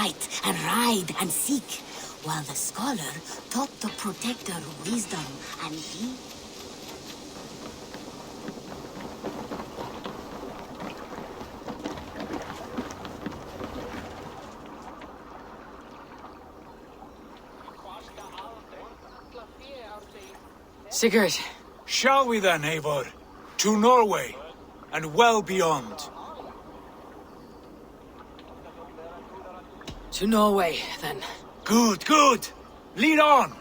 fight and ride and seek, while the scholar taught the protector wisdom and deed. Sigurd. Shall we then, Eivor? To Norway, and well beyond. To Norway, then. Good, good! Lead on!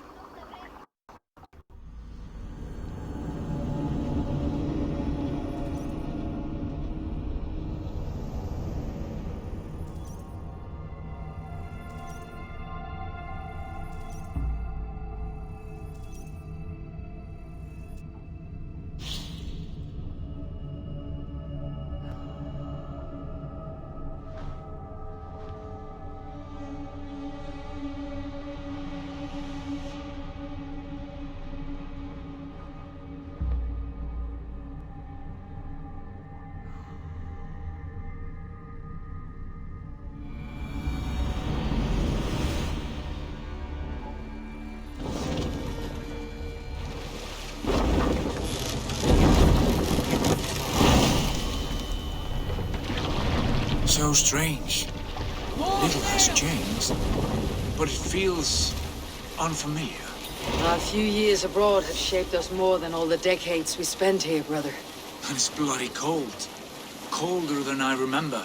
So strange. Little has changed, but it feels unfamiliar. A few years abroad have shaped us more than all the decades we spent here, brother. And it's bloody cold. Colder than I remember.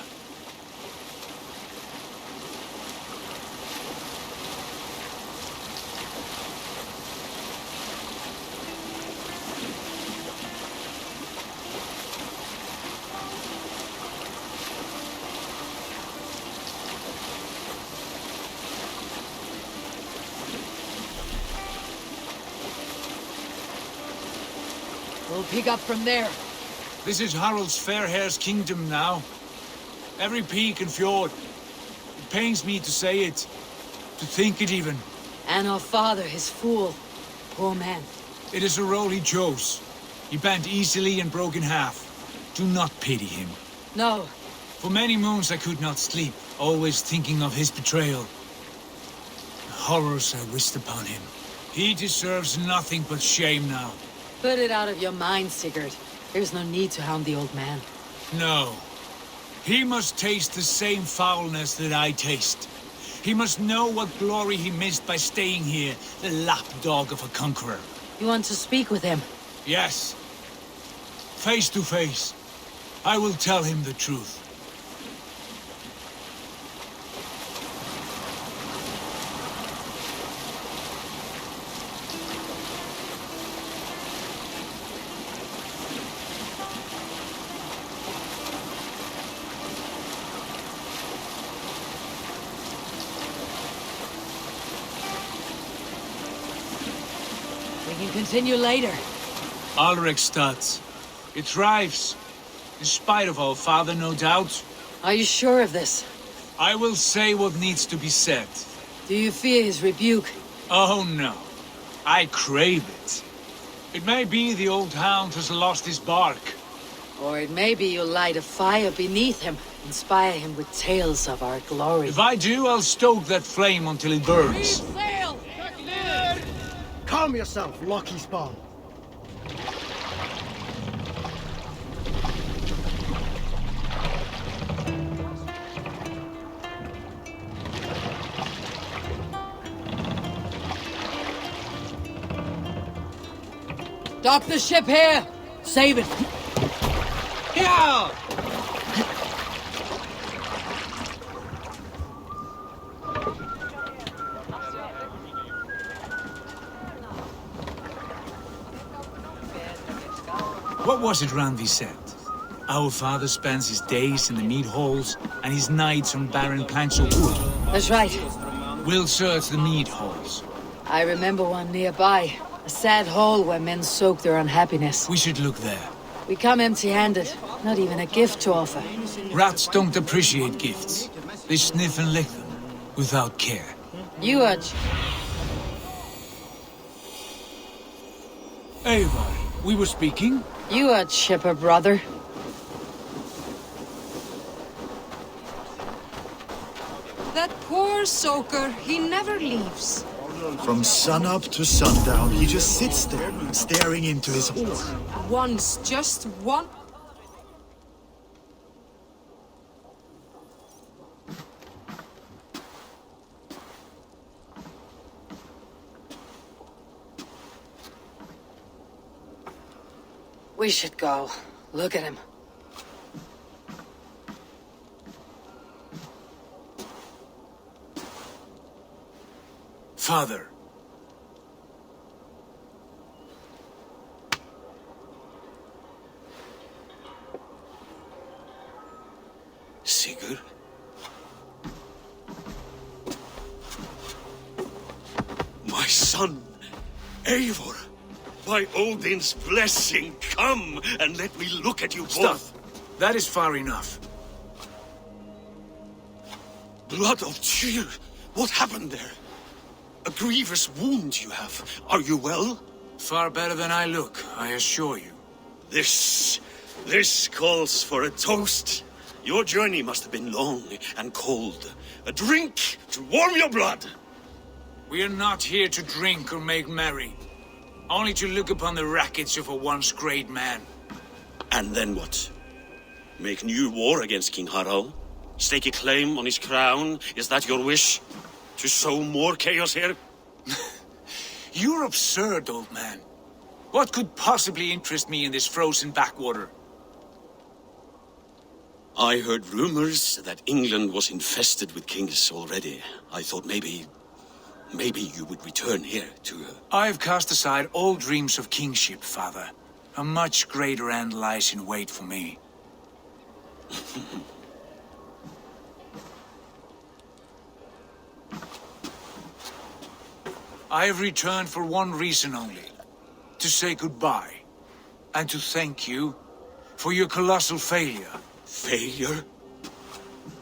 We'll pick up from there. This is Harald's fair hair's kingdom now. Every peak and fjord. It pains me to say it, to think it even. And our father, his fool. Poor man. It is a role he chose. He bent easily and broke in half. Do not pity him. No. For many moons I could not sleep, always thinking of his betrayal. The horrors I wished upon him. He deserves nothing but shame now. Put it out of your mind, Sigurd. There's no need to hound the old man. No. He must taste the same foulness that I taste. He must know what glory he missed by staying here, the lapdog of a conqueror. You want to speak with him? Yes. Face to face. I will tell him the truth. We can continue later. Alrekstad. It thrives. In spite of our father, no doubt. Are you sure of this? I will say what needs to be said. Do you fear his rebuke? Oh no. I crave it. It may be the old hound has lost his bark. Or it may be you'll light a fire beneath him, inspire him with tales of our glory. If I do, I'll stoke that flame until it burns. Sail! Calm yourself, Lucky Spawn. Dock the ship here! Save it! Yeah! What was it Randi said? Our father spends his days in the mead halls and his nights on barren planks of wood. That's right. We'll search the mead halls. I remember one nearby. A sad hole where men soak their unhappiness. We should look there. We come empty-handed. Not even a gift to offer. Rats don't appreciate gifts. They sniff and lick them, without care. You are... Eivor, we were speaking? You are chipper, brother. That poor soaker, he never leaves. From sunup to sundown, he just sits there, staring into his hole. Once, just one... We should go. Look at him. Father. Sigurd? My son, Eivor! By Odin's blessing, come and let me look at you both! That is far enough. Blood of Tyr! What happened there? A grievous wound you have. Are you well? Far better than I look, I assure you. This calls for a toast. Your journey must have been long and cold. A drink to warm your blood. We are not here to drink or make merry. Only to look upon the wreckage of a once great man. And then what? Make new war against King Harald? Stake a claim on his crown? Is that your wish? To sow more chaos here? You're absurd, old man. What could possibly interest me in this frozen backwater? I heard rumors that England was infested with kings already. I thought maybe you would return here to... I've cast aside all dreams of kingship, father. A much greater end lies in wait for me. I have returned for one reason only. To say goodbye. And to thank you for your colossal failure. Failure?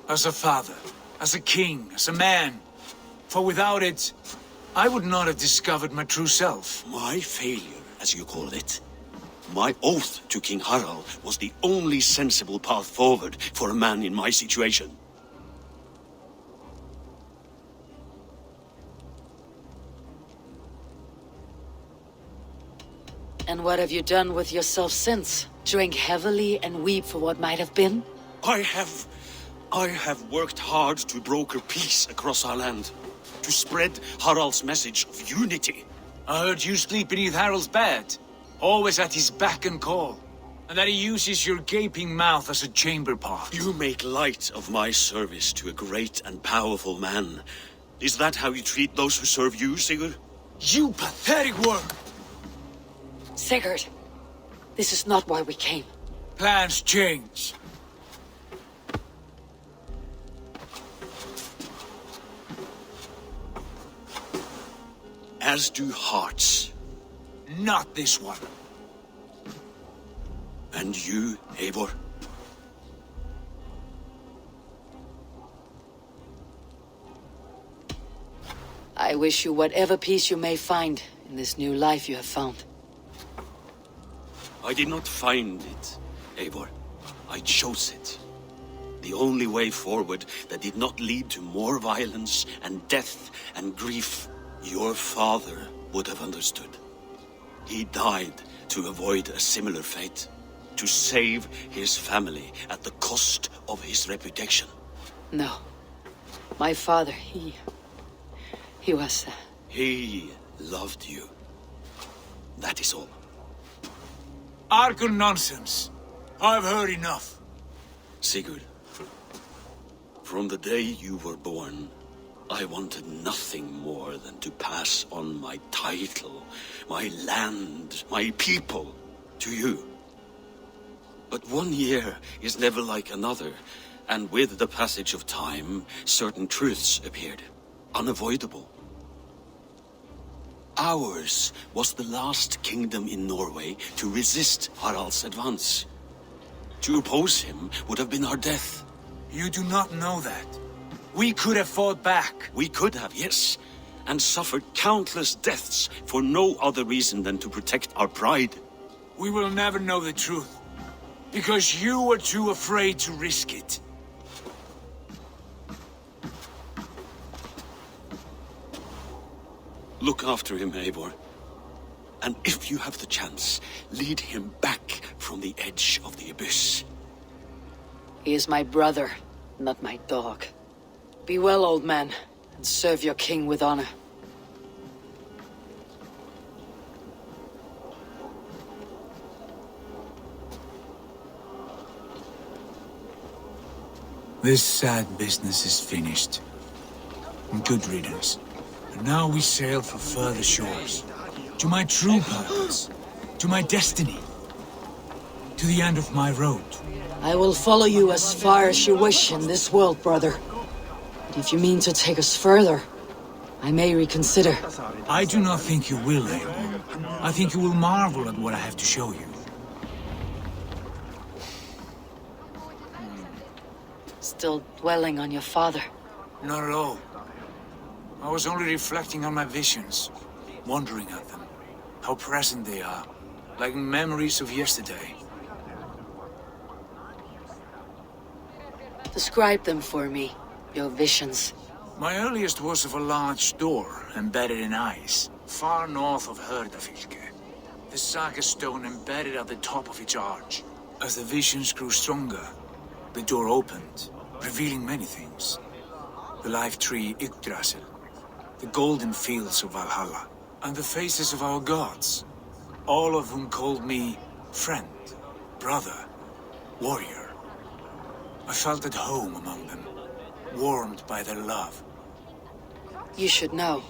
As a father, as a king, as a man. For without it, I would not have discovered my true self. My failure, as you call it. My oath to King Harald was the only sensible path forward for a man in my situation. And what have you done with yourself since? Drink heavily and weep for what might have been? I have worked hard to broker peace across our land. To spread Harald's message of unity. I heard you sleep beneath Harald's bed. Always at his beck and call. And that he uses your gaping mouth as a chamber pot. You make light of my service to a great and powerful man. Is that how you treat those who serve you, Sigurd? You pathetic worm! Sigurd, this is not why we came. Plans change. As do hearts. Not this one. And you, Eivor? I wish you whatever peace you may find in this new life you have found. I did not find it, Eivor. I chose it. The only way forward that did not lead to more violence and death and grief. Your father would have understood. He died to avoid a similar fate. To save his family at the cost of his reputation. No. My father, he was... He loved you. That is all. Argon nonsense. I've heard enough. Sigurd, from the day you were born, I wanted nothing more than to pass on my title, my land, my people, to you. But 1 year is never like another, and with the passage of time, certain truths appeared, unavoidable. Ours was the last kingdom in Norway to resist Harald's advance. To oppose him would have been our death. You do not know that. We could have fought back. We could have, yes, and suffered countless deaths for no other reason than to protect our pride. We will never know the truth, because you were too afraid to risk it. Look after him, Eivor. And if you have the chance, lead him back from the edge of the abyss. He is my brother, not my dog. Be well, old man, and serve your king with honor. This sad business is finished. Good riddance. And now we sail for further shores. To my true purpose. To my destiny. To the end of my road. I will follow you as far as you wish in this world, brother. But if you mean to take us further, I may reconsider. I do not think you will, Eivor. I think you will marvel at what I have to show you. Still dwelling on your father. Not at all. I was only reflecting on my visions, wondering at them. How present they are, like memories of yesterday. Describe them for me, your visions. My earliest was of a large door embedded in ice, far north of Herdafylke. The saga stone embedded at the top of its arch. As the visions grew stronger, the door opened, revealing many things. The life tree Yggdrasil, the golden fields of Valhalla, and the faces of our gods, all of whom called me friend, brother, warrior. I felt at home among them, warmed by their love. You should know.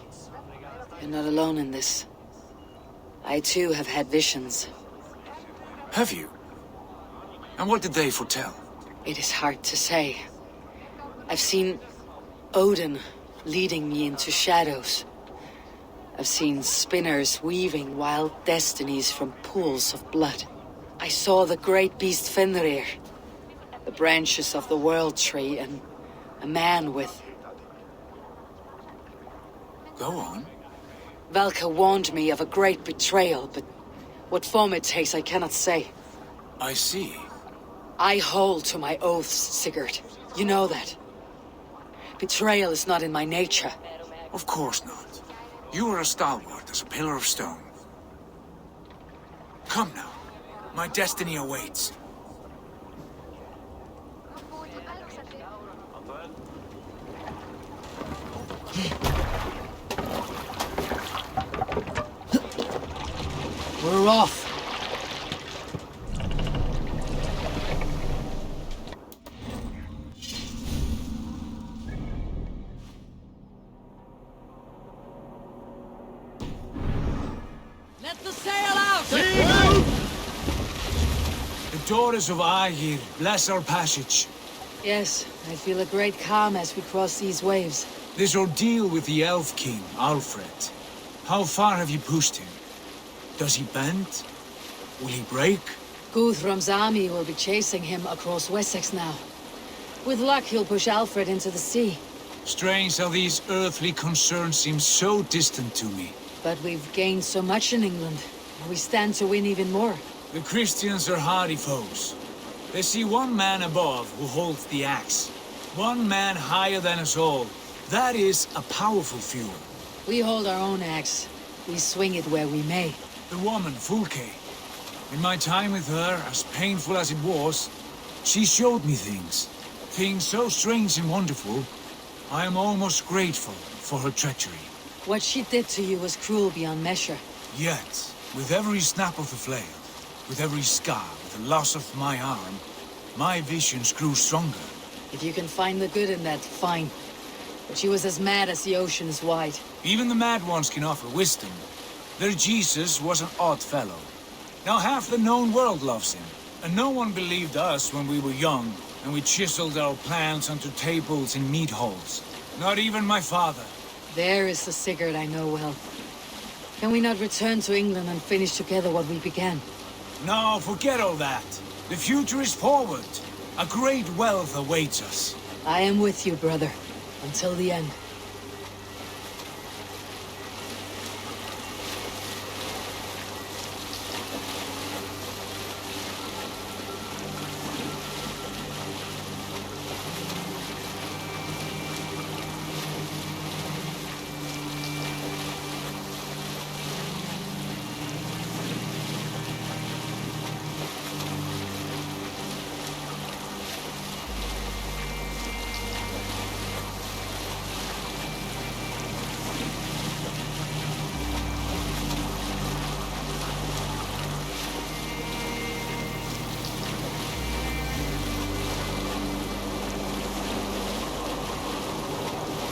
You're not alone in this. I too have had visions. Have you? And what did they foretell? It is hard to say. I've seen Odin leading me into shadows. I've seen spinners weaving wild destinies from pools of blood. I saw the great beast Fenrir, the branches of the world tree, and a man with... Go on. Valka warned me of a great betrayal, but what form it takes I cannot say. I see. I hold to my oaths, Sigurd. You know that. Betrayal is not in my nature. Of course not. You are as stalwart as a pillar of stone. Come now. My destiny awaits. We're off. Let the sail out! The daughters of Aegir bless our passage. Yes, I feel a great calm as we cross these waves. This ordeal with the Elf King, Alfred. How far have you pushed him? Does he bend? Will he break? Guthrum's army will be chasing him across Wessex now. With luck, he'll push Alfred into the sea. Strange how these earthly concerns seem so distant to me. But we've gained so much in England, and we stand to win even more. The Christians are hardy foes. They see one man above who holds the axe. One man higher than us all. That is a powerful fuel. We hold our own axe. We swing it where we may. The woman, Fulke. In my time with her, as painful as it was, she showed me things. Things so strange and wonderful, I am almost grateful for her treachery. What she did to you was cruel beyond measure. Yet, with every snap of the flail, with every scar, with the loss of my arm, my visions grew stronger. If you can find the good in that, fine. But she was as mad as the ocean is wide. Even the mad ones can offer wisdom. Their Jesus was an odd fellow. Now half the known world loves him. And no one believed us when we were young, and we chiseled our plans onto tables in mead halls. Not even my father. There is the Sigurd I know well. Can we not return to England and finish together what we began? No, forget all that. The future is forward. A great wealth awaits us. I am with you, brother. Until the end.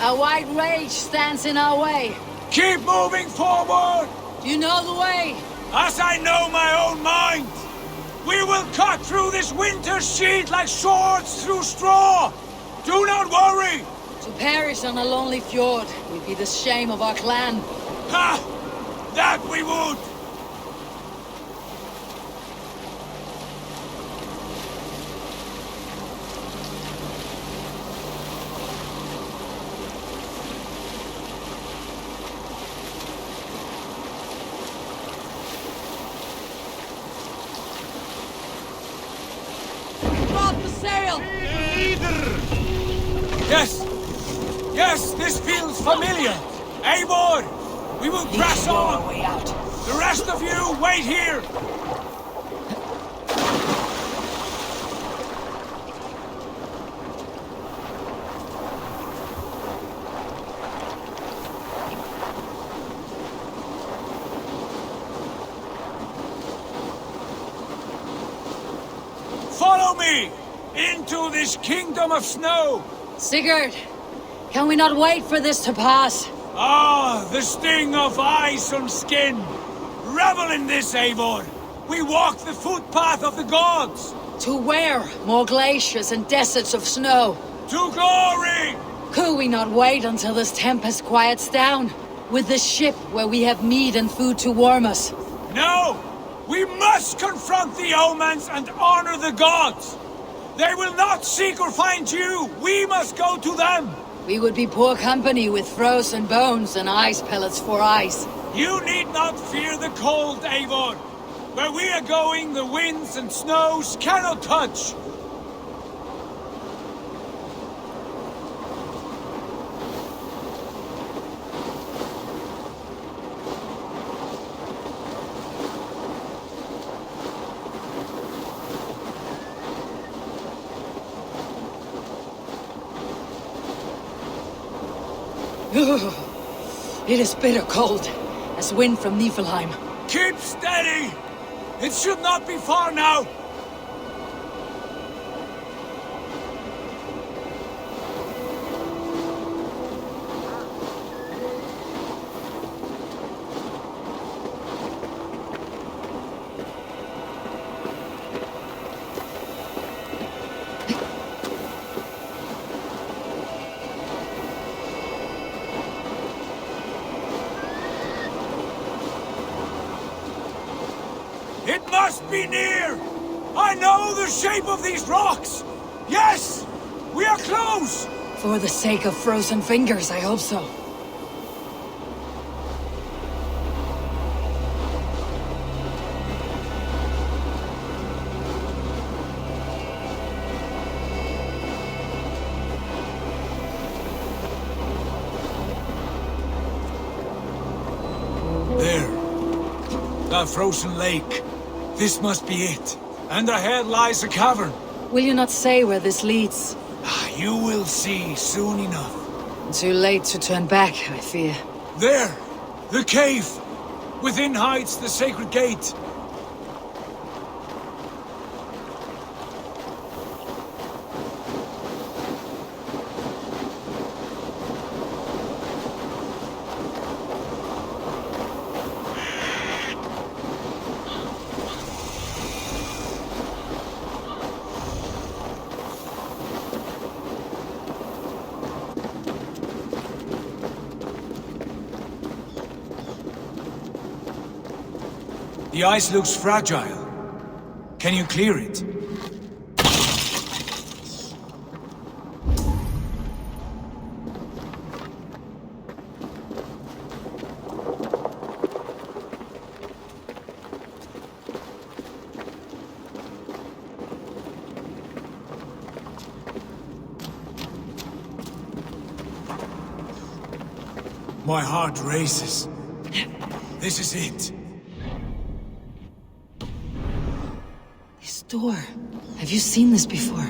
A white rage stands in our way. Keep moving forward! Do you know the way? As I know my own mind! We will cut through this winter sheet like swords through straw! Do not worry! To perish on a lonely fjord would be the shame of our clan. Ha! That we would! Drop the sail! Yes! Yes, this feels familiar! Eivor! We will press on! Way out. The rest of you, wait here! Follow me! Into this kingdom of snow! Sigurd, can we not wait for this to pass? Ah, the sting of ice on skin! Revel in this, Eivor! We walk the footpath of the gods! To where? More glaciers and deserts of snow. To glory! Could we not wait until this tempest quiets down? With the ship where we have meat and food to warm us. No! We must confront the omens and honor the gods! They will not seek or find you! We must go to them! We would be poor company with frozen bones and ice pellets for eyes. You need not fear the cold, Eivor! Where we are going, the winds and snows cannot touch! It is bitter cold, as wind from Niflheim. Keep steady! It should not be far now! It must be near! I know the shape of these rocks! Yes! We are close! For the sake of frozen fingers, I hope so. There. That frozen lake. This must be it. And ahead lies a cavern. Will you not say where this leads? You will see soon enough. Too late to turn back, I fear. There! The cave! Within hides the sacred gate. The ice looks fragile. Can you clear it? My heart races. This is it. This door. Have you seen this before?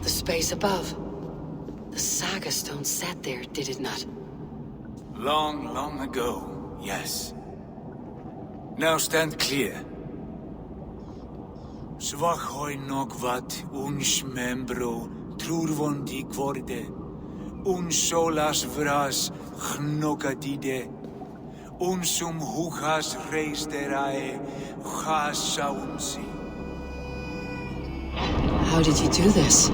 the space above. The Saga Stone sat there, did it not? Long, long ago, yes. Now stand clear. Svachoi nogvat uns membro trurvondi quorde, un solas vras gnokadide, unsum huchas reisterae chasaunsi. How did you do this?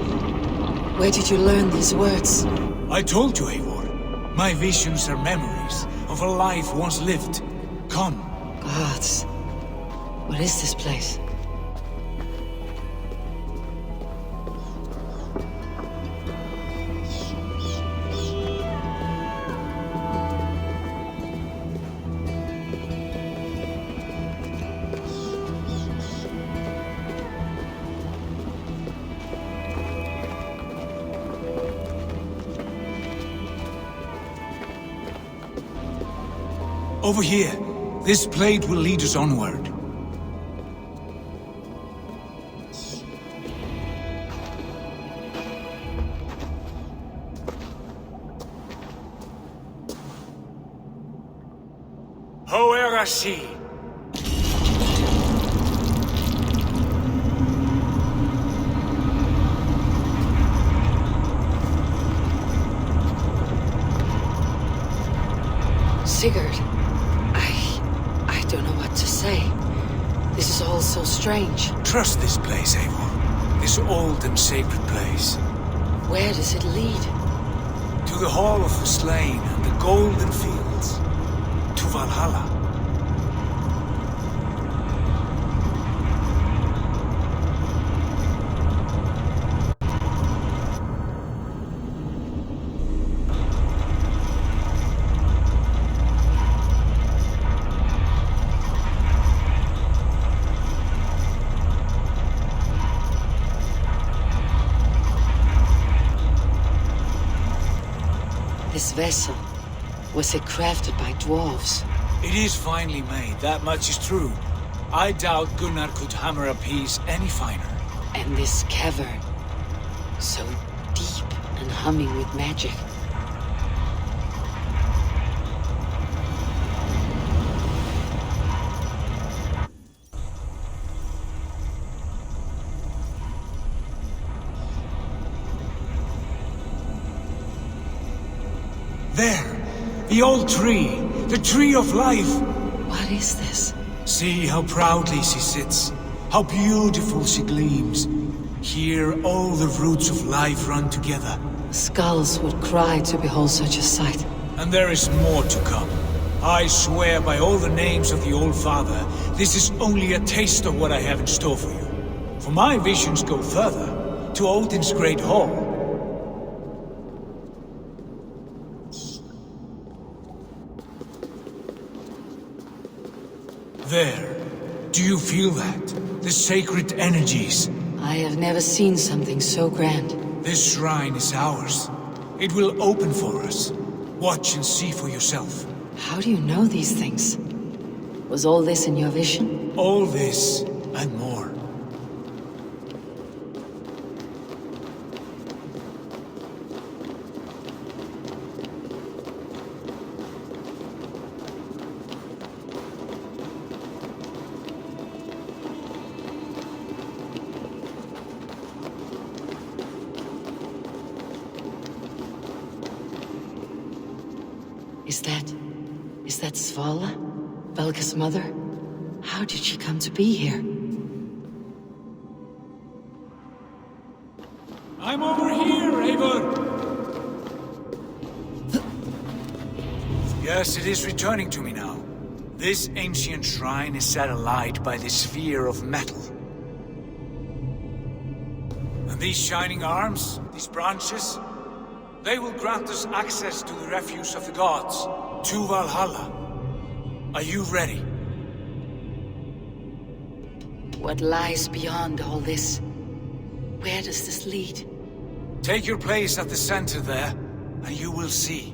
Where did you learn these words? I told you, Eivor. My visions are memories of a life once lived. Come. Gods. What is this place? Over here. This blade will lead us onward. Hoerasi! Sigurd, I don't know what to say. This is all so strange. Trust this place, Eivor. This old and sacred place. Where does it lead? To the Hall of the Slain and the Golden Fields. To Valhalla. This vessel, was it crafted by dwarves? It is finely made, that much is true. I doubt Gunnar could hammer a piece any finer. And this cavern, so deep and humming with magic. There! The old tree! The tree of life! What is this? See how proudly she sits. How beautiful she gleams. Here all the roots of life run together. Skulls would cry to behold such a sight. And there is more to come. I swear by all the names of the Old Father, this is only a taste of what I have in store for you. For my visions go further, to Odin's great hall. There. Do you feel that? The sacred energies. I have never seen something so grand. This shrine is ours. It will open for us. Watch and see for yourself. How do you know these things? Was all this in your vision? All this and more. Is that Svala? Belga's mother? How did she come to be here? I'm over here, Eivor! Yes, it is returning to me now. This ancient shrine is set alight by this sphere of metal. And these shining arms, these branches, they will grant us access to the refuse of the gods, to Valhalla. Are you ready? What lies beyond all this? Where does this lead? Take your place at the center there, and you will see.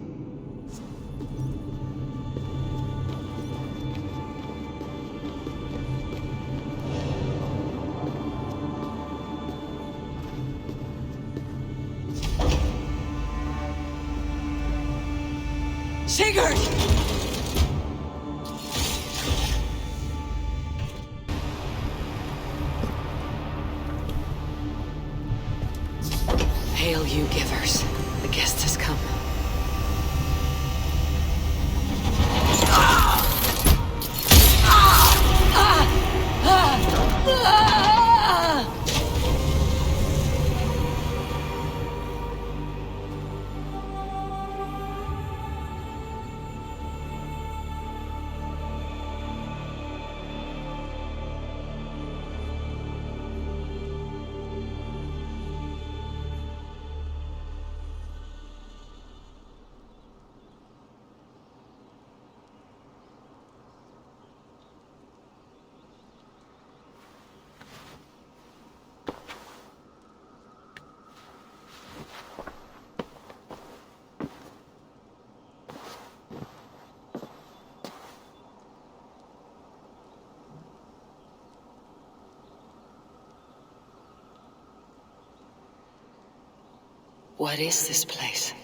Sigurd! Hail, you givers. The guest has come. What is this place?